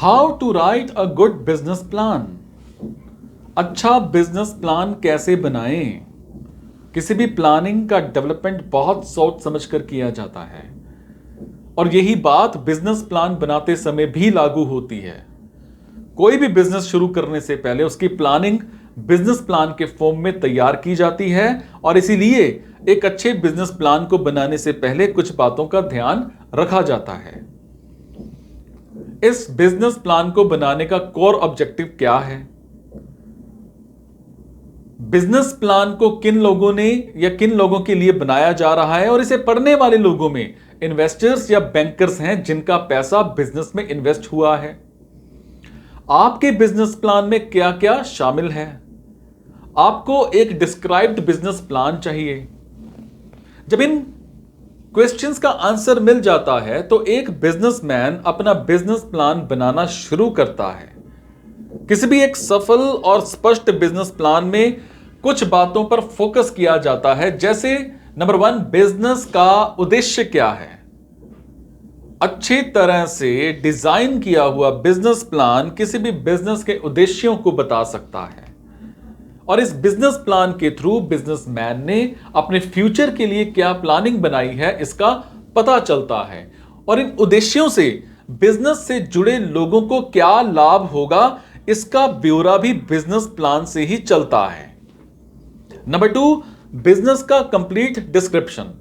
How to write a good business plan. अच्छा business plan कैसे बनाएं। किसी भी प्लानिंग का डेवलपमेंट बहुत सोच समझ कर किया जाता है और यही बात बिजनेस प्लान बनाते समय भी लागू होती है। कोई भी बिजनेस शुरू करने से पहले उसकी प्लानिंग बिजनेस प्लान के फॉर्म में तैयार की जाती है और इसीलिए एक अच्छे बिजनेस प्लान को बनाने से पहले कुछ बातों का ध्यान रखा जाता है। इस बिजनेस प्लान को बनाने का कोर ऑब्जेक्टिव क्या है? बिजनेस प्लान को किन लोगों ने या किन लोगों के लिए बनाया जा रहा है और इसे पढ़ने वाले लोगों में इन्वेस्टर्स या बैंकर्स हैं जिनका पैसा बिजनेस में इन्वेस्ट हुआ है। आपके बिजनेस प्लान में क्या क्या शामिल है? आपको एक डिस्क्राइब्ड बिजनेस प्लान चाहिए। जब इन क्वेश्चंस का आंसर मिल जाता है तो एक बिजनेसमैन अपना बिजनेस प्लान बनाना शुरू करता है। किसी भी एक सफल और स्पष्ट बिजनेस प्लान में कुछ बातों पर फोकस किया जाता है, जैसे नंबर 1, बिजनेस का उद्देश्य क्या है। अच्छी तरह से डिजाइन किया हुआ बिजनेस प्लान किसी भी बिजनेस के उद्देश्यों को बता सकता है और इस बिजनेस प्लान के थ्रू बिजनेसमैन ने अपने फ्यूचर के लिए क्या प्लानिंग बनाई है इसका पता चलता है और इन उद्देश्यों से बिजनेस से जुड़े लोगों को क्या लाभ होगा इसका ब्यौरा भी बिजनेस प्लान से ही चलता है। नंबर 2, बिजनेस का कंप्लीट डिस्क्रिप्शन।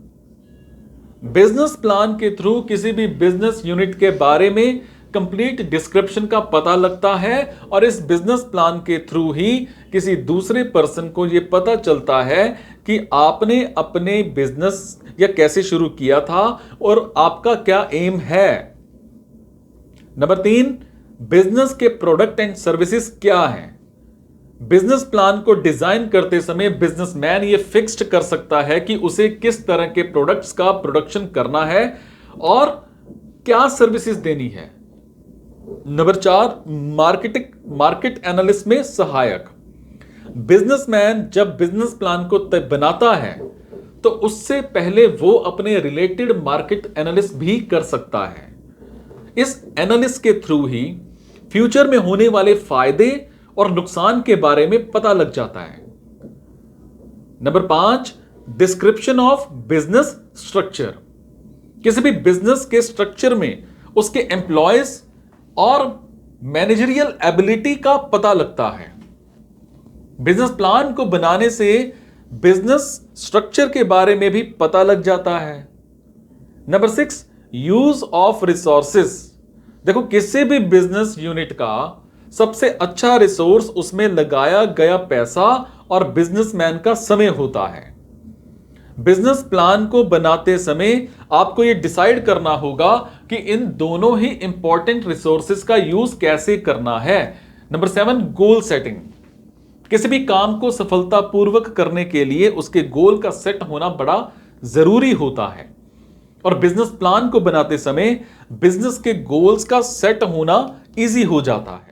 बिजनेस प्लान के थ्रू किसी भी बिजनेस यूनिट के बारे में कंप्लीट डिस्क्रिप्शन का पता लगता है और इस बिजनेस प्लान के थ्रू ही किसी दूसरे पर्सन को यह पता चलता है कि आपने अपने बिजनेस या कैसे शुरू किया था और आपका क्या एम है। नंबर 3, बिजनेस के प्रोडक्ट एंड सर्विसेज क्या हैं। बिजनेस प्लान को डिजाइन करते समय बिजनेसमैन ये फिक्स्ड कर सकता है कि उसे किस तरह के प्रोडक्ट्स का प्रोडक्शन करना है और क्या सर्विसेज देनी है। नंबर 4, मार्केट एनालिस्ट में सहायक। बिजनेसमैन जब बिजनेस प्लान को बनाता है तो उससे पहले वो अपने रिलेटेड मार्केट एनालिस्ट भी कर सकता है। इस एनालिस्ट के थ्रू ही फ्यूचर में होने वाले फायदे और नुकसान के बारे में पता लग जाता है। Number 5, description of business structure. किसी भी बिजनेस के स्ट्रक्चर में उसके एम्प्लॉयज और मैनेजरियल एबिलिटी का पता लगता है। बिजनेस प्लान को बनाने से बिजनेस स्ट्रक्चर के बारे में भी पता लग जाता है। Number 6, use of resources. देखो, किसी भी बिजनेस यूनिट का सबसे अच्छा रिसोर्स उसमें लगाया गया पैसा और बिजनेसमैन का समय होता है। बिजनेस प्लान को बनाते समय आपको यह डिसाइड करना होगा कि इन दोनों ही इंपॉर्टेंट रिसोर्सेज का यूज कैसे करना है। Number 7, goal setting. किसी भी काम को सफलतापूर्वक करने के लिए उसके गोल का सेट होना बड़ा जरूरी होता है और बिजनेस प्लान को बनाते समय बिजनेस के गोल्स का सेट होना इजी हो जाता है।